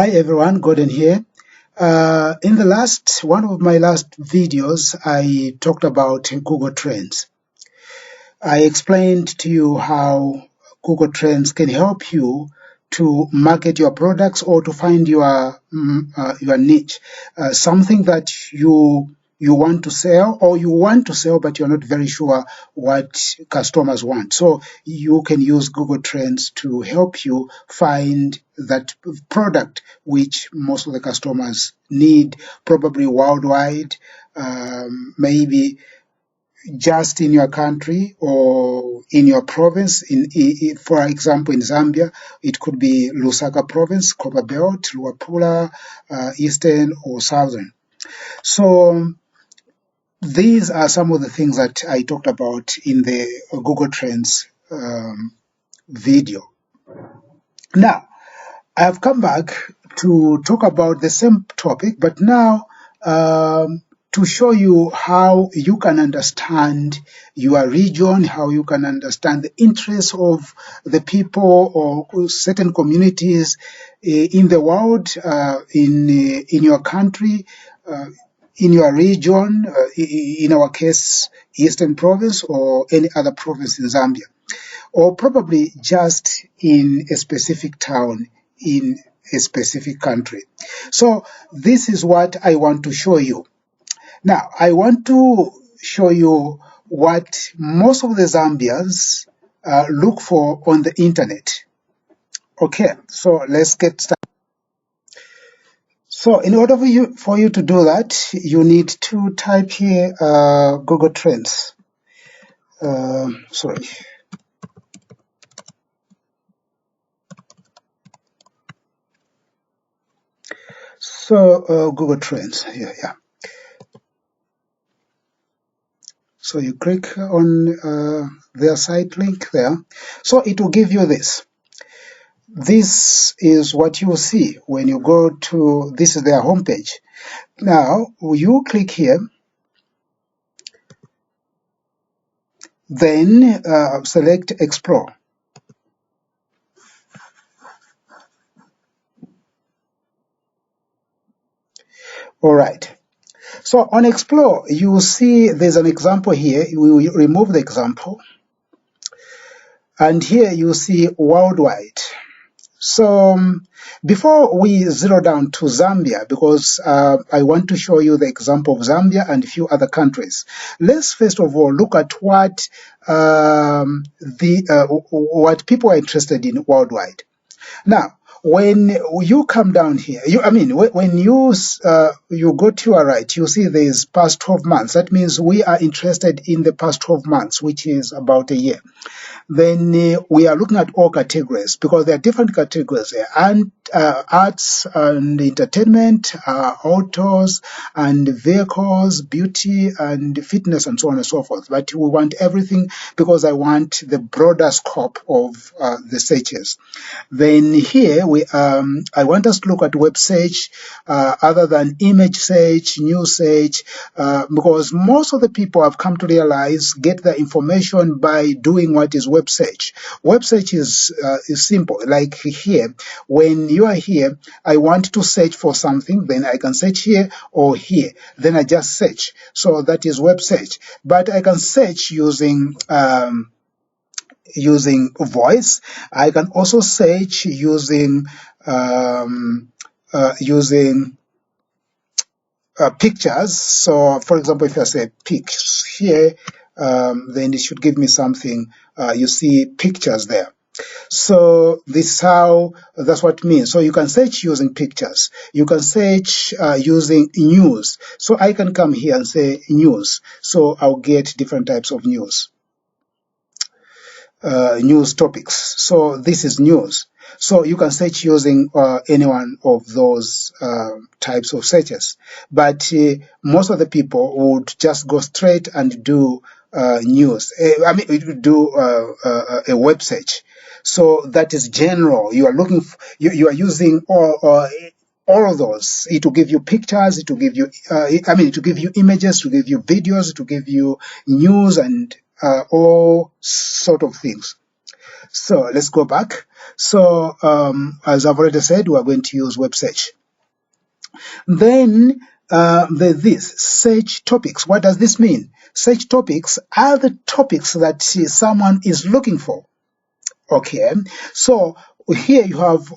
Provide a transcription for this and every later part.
Hi everyone, Gordon here. In one of my last videos, I talked about Google Trends. I explained to you how Google Trends can help you to market your products or to find your niche, something that you want to sell, or you want to sell but you're not very sure what customers want. So you can use Google Trends to help you find that product which most of the customers need, probably worldwide, maybe just in your country or in your province. For example, in Zambia, it could be Lusaka province, Copperbelt, Luapula, Eastern or Southern. So these are some of the things that I talked about in the Google Trends video. Now, I've come back to talk about the same topic, but now to show you how you can understand your region, how you can understand the interests of the people or certain communities in the world, in your country, in your region, in our case, Eastern Province or any other province in Zambia, or probably just in a specific town in a specific country. So this is what I want to show you. Now, I want to show you what most of the Zambians look for on the internet. Okay, so let's get started. So in order for you to do that, you need to type here Google Trends. Sorry. So Google Trends, yeah. So you click on their site link there. So it will give you this. This is what you will see when you go to, this is their homepage. Now, you click here, then select Explore. All right. So on Explore, you will see there's an example here. We will remove the example. And here you see worldwide. So before we zero down to Zambia, because I want to show you the example of Zambia and a few other countries, let's first of all look at what people are interested in worldwide. Now, when you come down here, when you go to your right, you see there is past 12 months. That means we are interested in the past 12 months, which is about a year. Then we are looking at all categories because there are different categories there, and arts and entertainment, autos and vehicles, beauty and fitness, and so on and so forth. But we want everything because I want the broader scope of the searches. Then here I want us to look at web search other than image search, news search, because most of the people have come to realize get their information by doing what is web search. Web search is simple. Like here, when you are here, I want to search for something, then I can search here or here. Then I just search. So that is web search. But I can search using voice. I can also search using pictures. So, for example, if I say pics here, then it should give me something. You see pictures there. So that's what it means. So you can search using pictures. You can search using news. So I can come here and say news. So I'll get different types of news topics. So this is news. So you can search using any one of those types of searches. But most of the people would just go straight and do news. Do a web search. So that is general. You are looking. You are using all of those. It will give you pictures. It will give you. It will give you images. To give you videos. To give you news and all sort of things. So let's go back. So as I've already said, we are going to use web search. Then there's this search topics. What does this mean? Search topics are the topics that someone is looking for. Okay, so here you have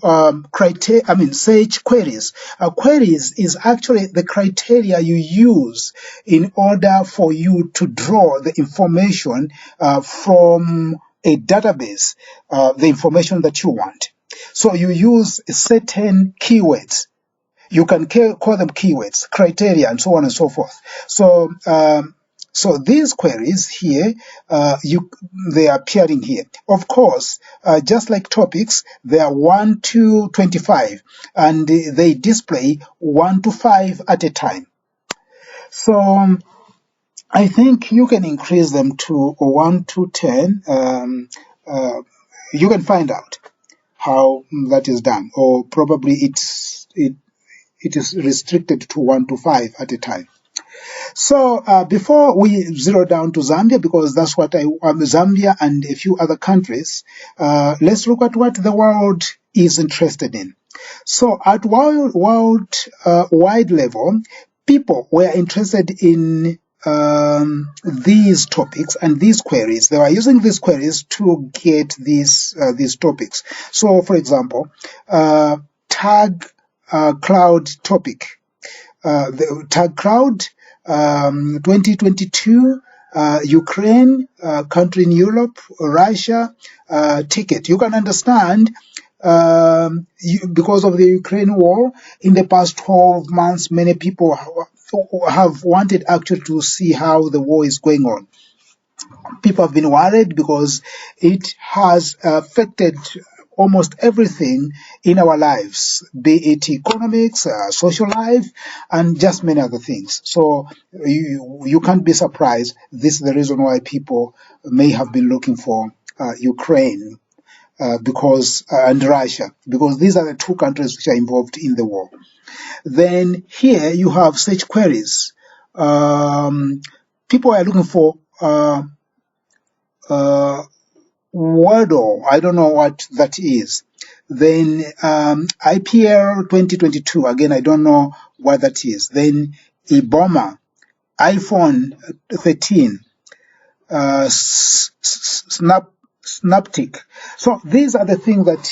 criteria. I mean, search queries. Queries is actually the criteria you use in order for you to draw the information from a database, the information that you want. So you use certain keywords. You can call them keywords, criteria, and so on and so forth. So these queries here, they are appearing here. Of course, just like topics, they are 1 to 25, and they display 1 to 5 at a time. So I think you can increase them to 1 to 10. You can find out how that is done, or probably it is restricted to 1 to 5 at a time. So before we zero down to Zambia, because that's what Zambia and a few other countries, let's look at what the world is interested in. So at wide level, people were interested in these topics and these queries. They were using these queries to get these topics. So, for example, tag cloud topic. The tag cloud 2022 Ukraine, country in Europe, Russia, ticket. You can understand because of the Ukraine war, in the past 12 months, many people have wanted actually to see how the war is going on. People have been worried because it has affected almost everything in our lives, be it economics, social life, and just many other things. So you can't be surprised. This is the reason why people may have been looking for Ukraine and Russia, because these are the two countries which are involved in the war. Then here you have search queries. People are looking for Wordle, I don't know what that is. Then IPL 2022, again, I don't know what that is. Then Iboma, iPhone 13, Snaptic. So these are the things that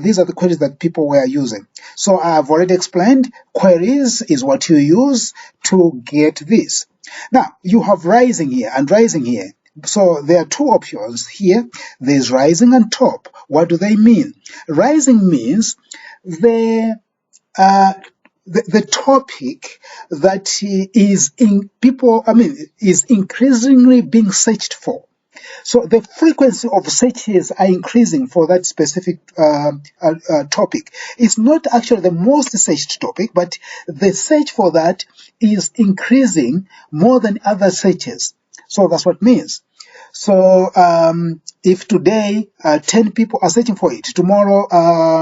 these are the queries that people were using. So I've already explained, queries is what you use to get this. Now you have rising here and rising here. So there are two options here. There's rising and top. What do they mean? Rising means the topic that is increasingly being searched for. So the frequency of searches are increasing for that specific topic. It's not actually the most searched topic, but the search for that is increasing more than other searches. So that's what it means. So if today 10 people are searching for it, tomorrow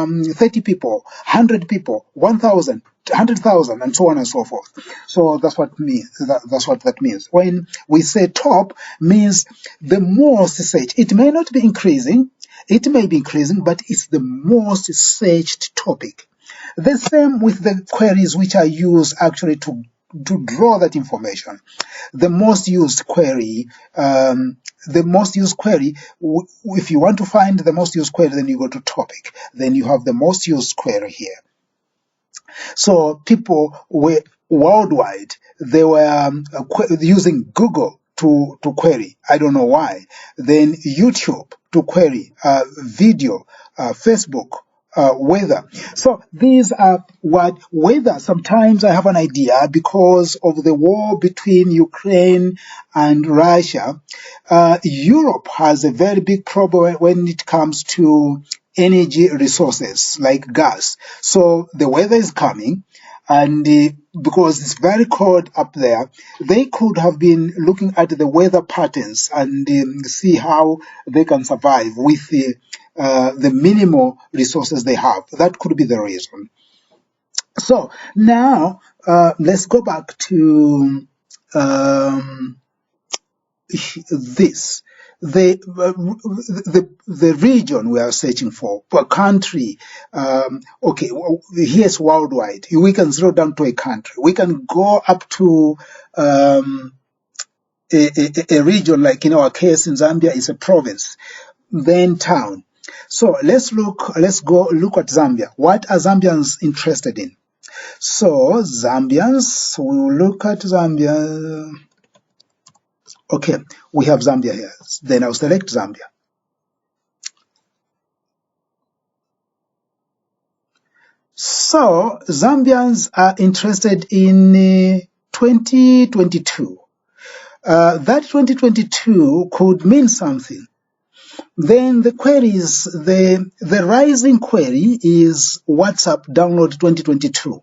30 people, 100 people, 1,000, 100,000, and so on and so forth. So that's what that's what that means. When we say top, means the most searched. It may not be increasing, it may be increasing, but it's the most searched topic. The same with the queries which are used actually to draw that information. The most used query, if you want to find the most used query, then you go to topic. Then you have the most used query here. So people were worldwide, they were using Google to query. I don't know why. Then YouTube to query, video, Facebook, weather. So these are what weather. Sometimes I have an idea because of the war between Ukraine and Russia. Europe has a very big problem when it comes to energy resources like gas. So the weather is coming, and because it's very cold up there, they could have been looking at the weather patterns and see how they can survive with the minimal resources they have. That could be the reason. So now let's go back to this. the region we are searching for, a country. Okay, here's worldwide. We can zero down to a country. We can go up to a region, like in our case in Zambia is a province, then town. So let's go look at Zambia. What are Zambians interested in? So Zambians, we will look at Zambia. Okay, we have Zambia here. Then I'll select Zambia. So Zambians are interested in 2022. That 2022 could mean something. Then the queries, the rising query is WhatsApp download 2022.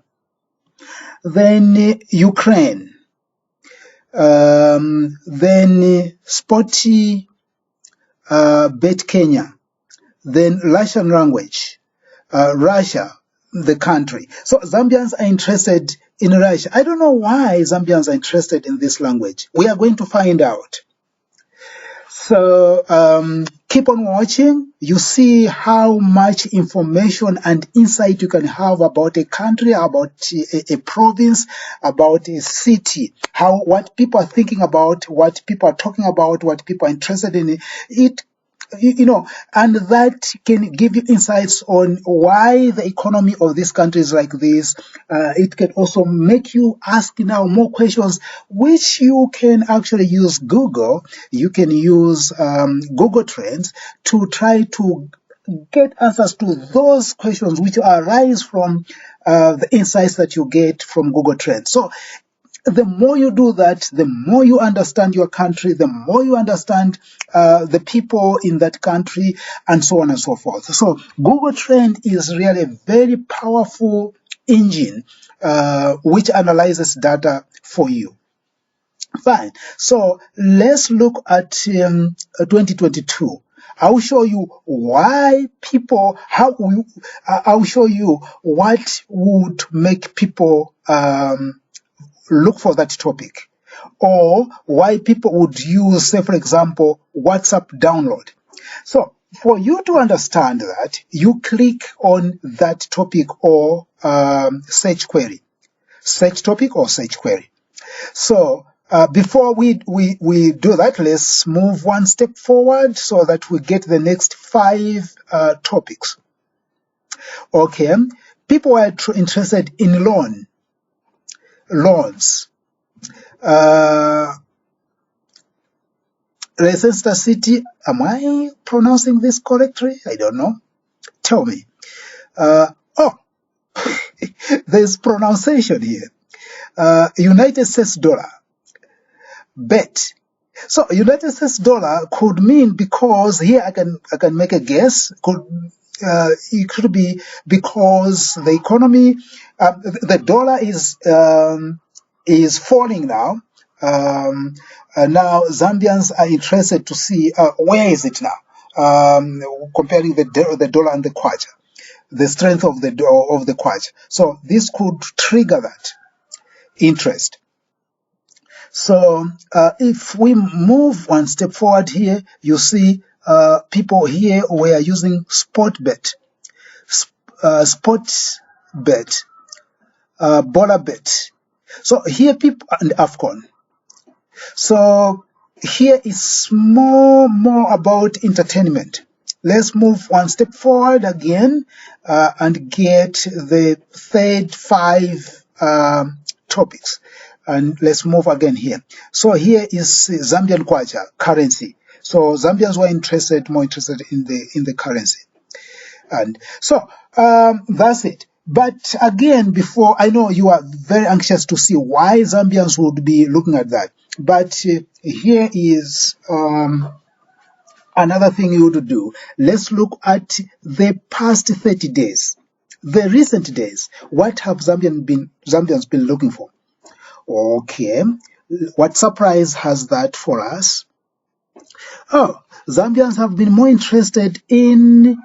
Then Ukraine. Then Sporty Bet Kenya. Then Russian language. Russia, the country. So Zambians are interested in Russia. I don't know why Zambians are interested in this language. We are going to find out. So keep on watching. You see how much information and insight you can have about a country, about a province, about a city, what people are thinking about, what people are talking about, what people are interested in. And that can give you insights on why the economy of this country is like this. It can also make you ask now more questions, which you can actually use Google. You can use Google Trends to try to get answers to those questions which arise from the insights that you get from Google Trends. So the more you do that, the more you understand your country, the more you understand the people in that country, and so on and so forth. So Google Trend is really a very powerful engine which analyzes data for you. Fine. So let's look at 2022. I'll show you why people, I'll show you what would make people look for that topic, or why people would use, say, for example, WhatsApp download. So for you to understand that, you click on that topic or search query. Search topic or search query. So before we do that, let's move one step forward so that we get the next 5 topics. Okay, people are interested in loans. Leicester City, am I pronouncing this correctly? I don't know. Tell me. There's pronunciation here. United States dollar. Bet. So United States dollar could mean, because here I can make a guess, it could be because the economy, the dollar is falling now. Now Zambians are interested to see where is it now, comparing the dollar and the kwacha, the strength of the kwacha. So this could trigger that interest. So if we move one step forward here, you see people here were using Sportbet, BolaBet. So here people, and AFCON. So here is more about entertainment. Let's move one step forward again and get the third 5 topics. And let's move again here. So here is Zambian kwacha, currency. So Zambians were more interested in the currency. And so that's it. But again, before, I know you are very anxious to see why Zambians would be looking at that. But here is another thing you would do. Let's look at the past 30 days, the recent days. What have Zambians been looking for? Okay, what surprise has that for us? Oh, Zambians have been more interested in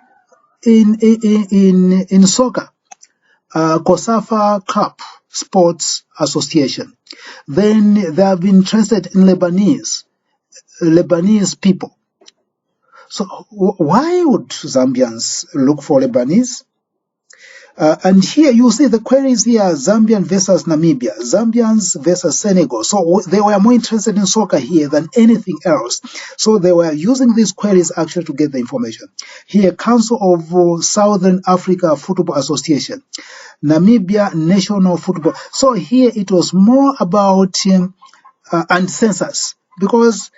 soccer, COSAFA Cup Sports Association. Then they have been interested in Lebanese people. So why would Zambians look for Lebanese? And here you see the queries here, Zambian versus Namibia, Zambians versus Senegal. So they were more interested in soccer here than anything else. So they were using these queries actually to get the information. Here, Council of Southern Africa Football Association, Namibia National Football. So here it was more about and census, because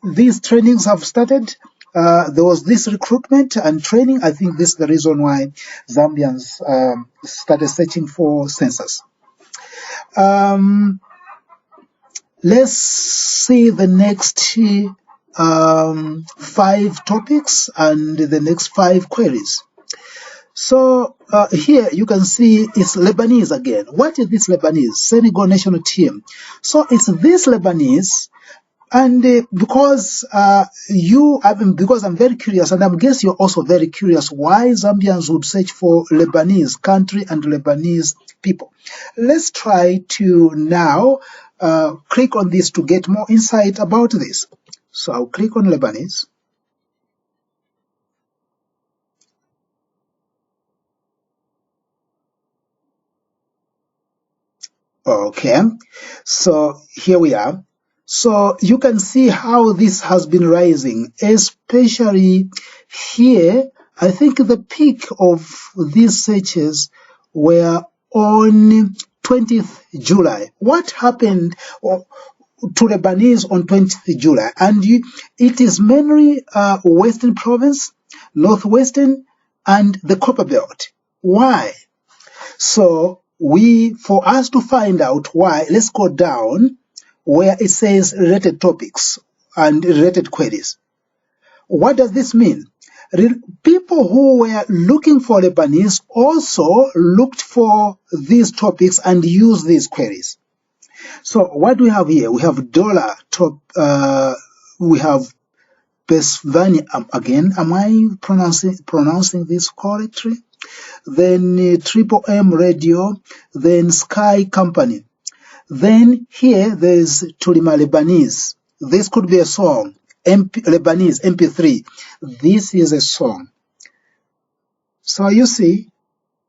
these trainings have started. There was this recruitment and training. I think this is the reason why Zambians started searching for census. Let's see the next 5 topics and the next 5 queries. So here you can see it's Lebanese again. What is this Lebanese? Senegal national team. So it's this Lebanese, and because because I'm very curious, and I guess you're also very curious why Zambians would search for Lebanese country and Lebanese people. Let's try to now click on this to get more insight about this. So I'll click on Lebanese. Okay, so here we are. So you can see how this has been rising, especially here. I think the peak of these searches were on 20th July. What happened to Lebanese on 20th July? And it is mainly Western Province, Northwestern, and the Copper Belt. Why? So for us to find out why, let's go down where it says related topics and related queries. What does this mean? People who were looking for Lebanese also looked for these topics and used these queries. So what do we have here? We have dollar top, we have Besvani again. Am I pronouncing this correctly? Then Triple M Radio, then Sky Company. Then here there's Tulima Lebanese. This could be a song. Lebanese MP3. This is a song. So you see,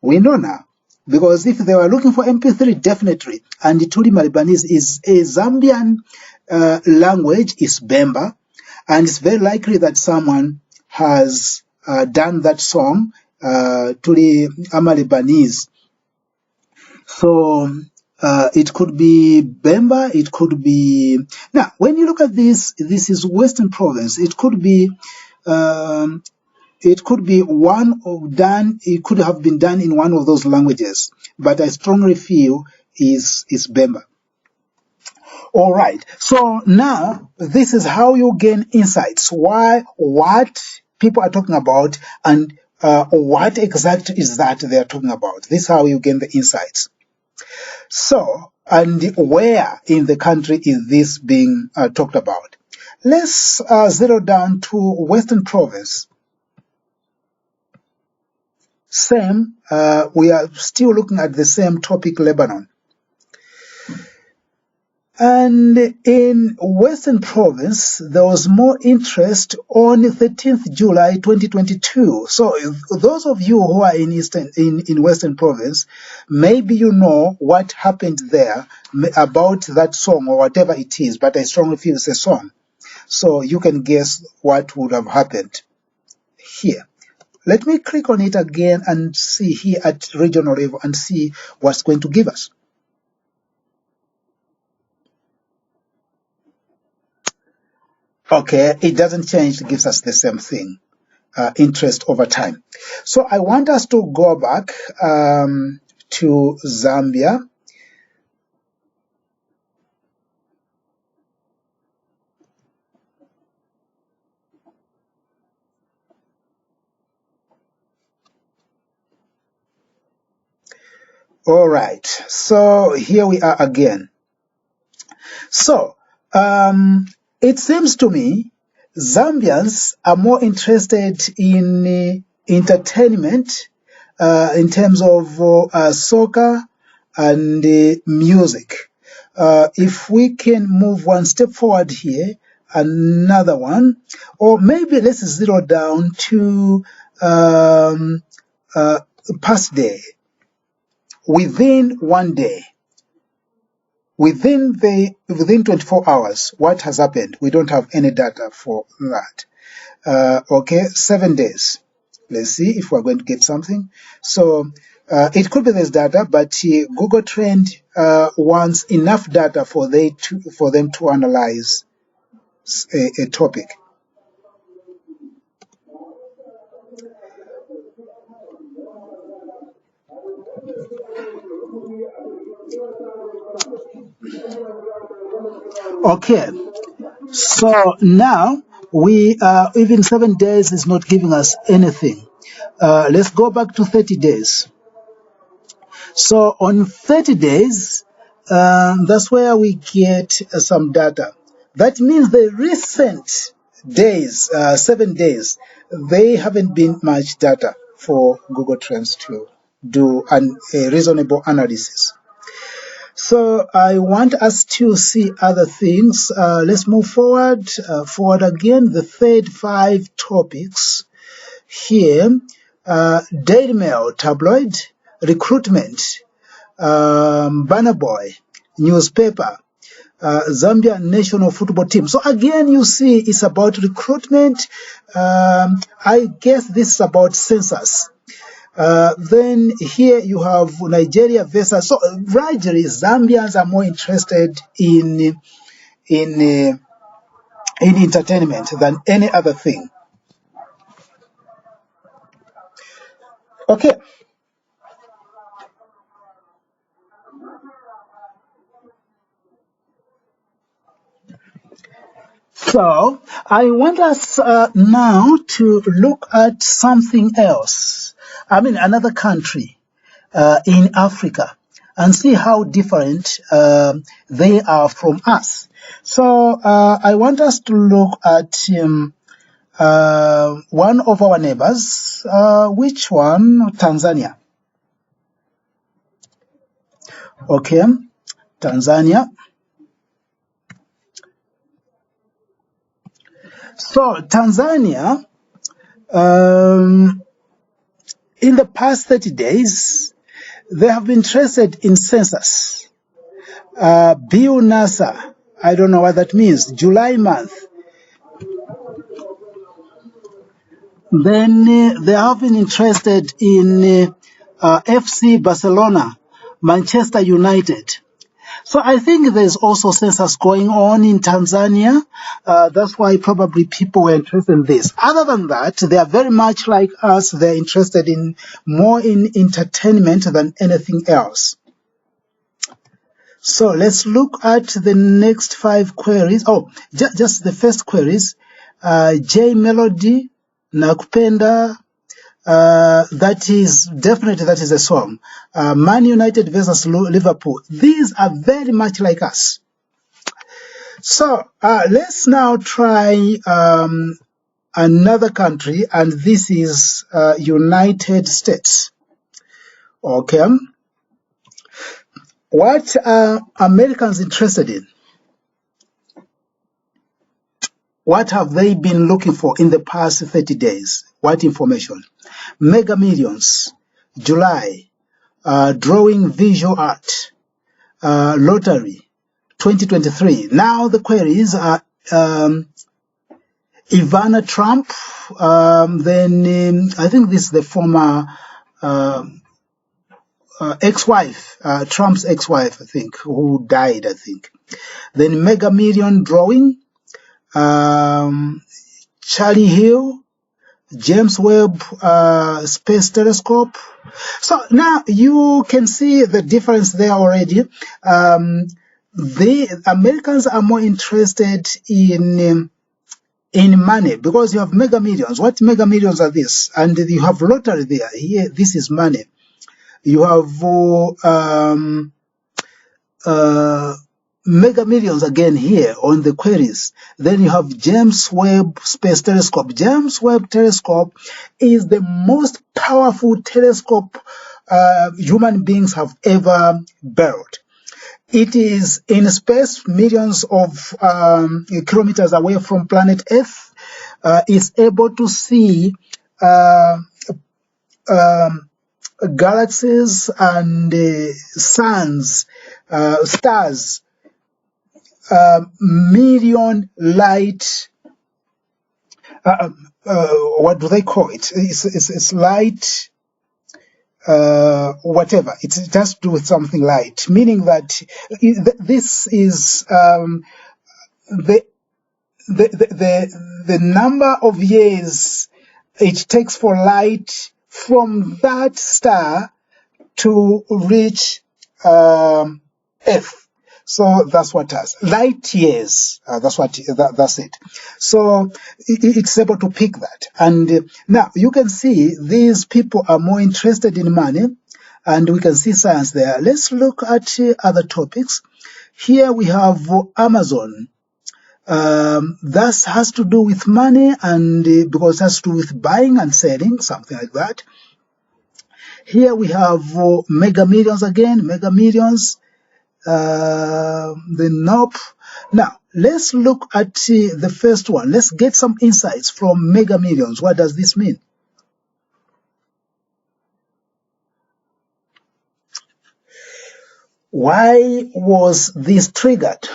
we know now. Because if they were looking for MP3, definitely. And Tulima Lebanese is a Zambian language, is Bemba. And it's very likely that someone has done that song, Tuli Ama Lebanese. So it could be Bemba, it could be... Now, when you look at this is Western Province. It could be one of done. It could have been done in one of those languages, but I strongly feel is Bemba. All right. So now this is how you gain insights. What people are talking about, and what exactly is that they are talking about. This is how you gain the insights. So, and where in the country is this being talked about? Let's zero down to Western Province. Same, we are still looking at the same topic, Lebanon. And in Western Province, there was more interest on 13th July 2022. So those of you who are in Western Province, maybe you know what happened there about that song or whatever it is, but I strongly feel it's a song. So you can guess what would have happened here. Let me click on it again and see here at regional level and see what's going to give us. Okay, it doesn't change, it gives us the same thing, interest over time. So I want us to go back to Zambia. All right, so here we are again. So it seems to me Zambians are more interested in entertainment in terms of soccer and music. If we can move one step forward here another one, or maybe let's zero down to past day, within one day, within 24 hours, what has happened? We don't have any data for that. Okay, 7 days. Let's see if we're going to get something. So it could be this data, but Google Trend wants enough data for them to analyze a topic. Okay, so now we even 7 days is not giving us anything. Let's go back to 30 days. So on 30 days, that's where we get some data. That means the recent days, 7 days, they haven't been much data for Google Trends to do a reasonable analysis. So I want us to see other things. Let's move forward. Forward again, the third 5 topics here. Daily Mail, tabloid, recruitment, banner boy, newspaper, Zambia national football team. So again, you see it's about recruitment. I guess this is about census. Then here you have Nigeria versus. So gradually, Zambians are more interested in entertainment than any other thing. Okay. So I want us now to look at something else. I mean, another country in Africa, and see how different they are from us. So I want us to look at one of our neighbors. Which one? Tanzania. Okay, Tanzania. So Tanzania, in the past 30 days, they have been interested in census. Bill NASA, I don't know what that means, July month. Then they have been interested in FC Barcelona, Manchester United. So I think there's also census going on in Tanzania. That's why probably people were interested in this. Other than that, they are very much like us. They're interested in more in entertainment than anything else. So let's look at the next 5 queries. Oh, just the first queries. J Melody, Nakupenda. That is a song. Man United versus Liverpool. These are very much like us. So let's now try another country, and this is United States. Okay. What are Americans interested in? What have they been looking for in the past 30 days? What information? Mega Millions, July, drawing visual art, lottery, 2023. Now the queries are Ivana Trump, then I think this is the former ex-wife, Trump's ex-wife, I think, who died, I think. Then Mega Million drawing, Charlie Hill, James Webb Space Telescope. So now you can see the difference there already. The Americans are more interested in money, because you have Mega Millions. What Mega Millions are this? And you have lottery there. Here, this is money. You have Mega Millions again here on the queries. Then you have James Webb Space Telescope. James Webb Telescope is the most powerful telescope human beings have ever built. It is in space, millions of kilometers away from planet Earth. It's able to see galaxies and suns, stars, million light. What do they call it? It's light. Whatever, it has to do with something light, meaning that this is the, the number of years it takes for light from that star to reach Earth. So that's what it has. Light years. That's it. So it's able to pick that. And now you can see these people are more interested in money, and we can see science there. Let's look at other topics. Here we have Amazon. That has to do with money, and because it has to do with buying and selling, something like that. Here we have Mega Millions again, Mega Millions. Nope. Now, let's look at the first one. Let's get some insights from Mega Millions. What does this mean? Why was this triggered?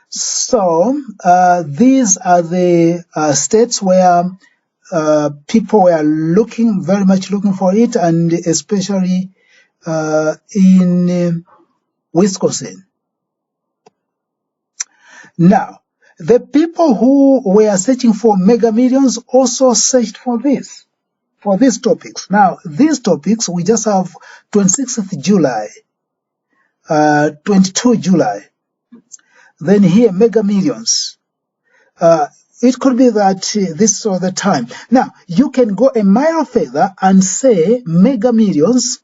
So, these are the states where people were very much looking for it, and especially in Wisconsin. Now, the people who were searching for Mega Millions also searched for these topics. Now, these topics, we just have 26th July, 22 July. Then here, Mega Millions. It could be that this was the time. Now, you can go a mile further and say Mega Millions.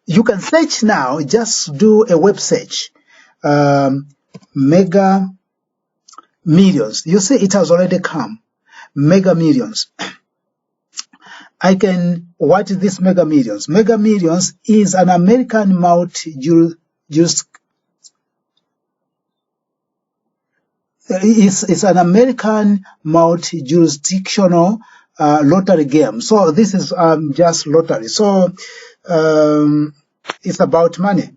You can search now, just do a web search. Mega Millions. You see, it has already come. Mega Millions. What is this Mega Millions? Mega Millions is an American it's an American multi-jurisdictional lottery game. So this is just lottery. So it's about money.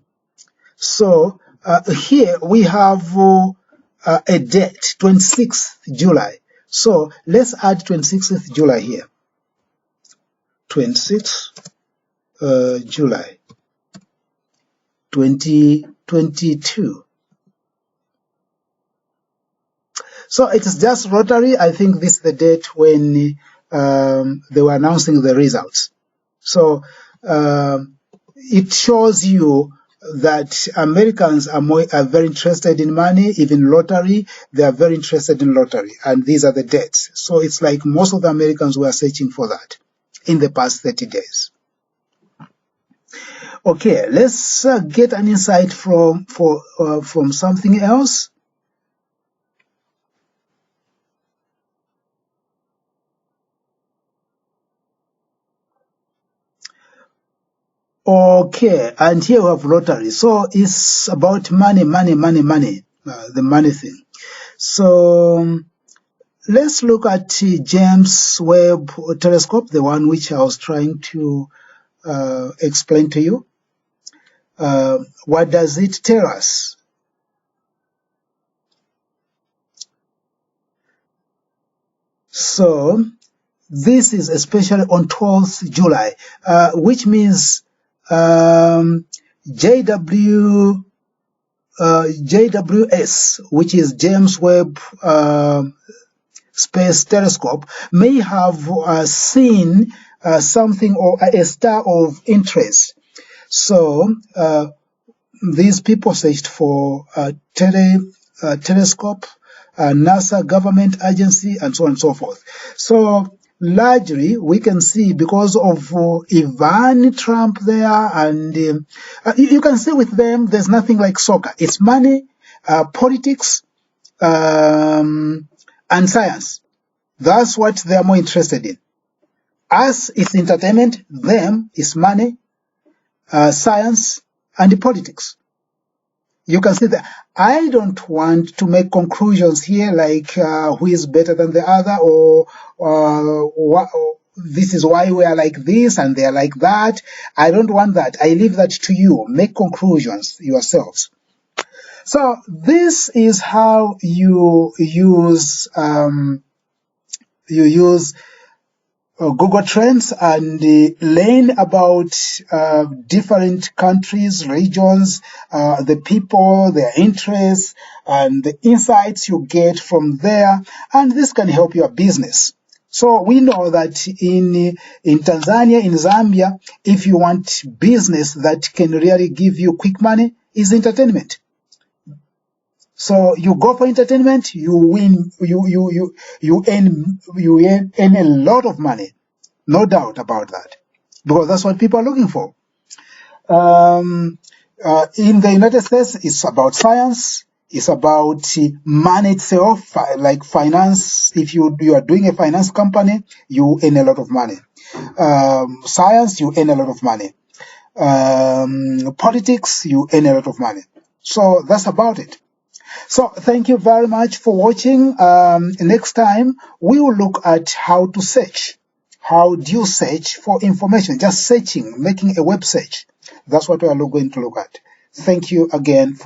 So here we have a date, 26th July. So let's add 26th July here. 26th July 2022. So it is just lottery. I think this is the date when they were announcing the results. So it shows you that Americans are very interested in money, even lottery. They are very interested in lottery, and these are the dates. So it's like most of the Americans were searching for that in the past 30 days. Okay, let's get an insight from something else. Okay, and here we have lottery. So it's about money, the money thing. So let's look at James Webb Telescope, the one which I was trying to explain to you. What does it tell us? So this is especially on 12th July, which means JWS, which is James Webb Space Telescope, may have seen something or a star of interest. So these people searched for telescope, NASA government agency, and so on and so forth. So largely, we can see because of Ivan Trump there, and you can see with them, there's nothing like soccer. It's money, politics, and science. That's what they're more interested in. Us, it's entertainment. Them, it's money, science, and politics. You can see that I don't want to make conclusions here like who is better than the other, or this is why we are like this and they are like that. I don't want that. I leave that to you. Make conclusions yourselves. So this is how you use Google Trends and learn about different countries, regions, the people, their interests, and the insights you get from there. And this can help your business. So we know that in Tanzania, in Zambia, if you want business that can really give you quick money, is entertainment. So you go for entertainment, you win, you earn a lot of money, no doubt about that, because that's what people are looking for. In the United States, it's about science, it's about money itself, like finance. If you are doing a finance company, you earn a lot of money. Science, you earn a lot of money. Politics, you earn a lot of money. So that's about it. So thank you very much for watching. Next time, we will look at how to search. How do you search for information? Just searching, making a web search. That's what we are going to look at. Thank you again.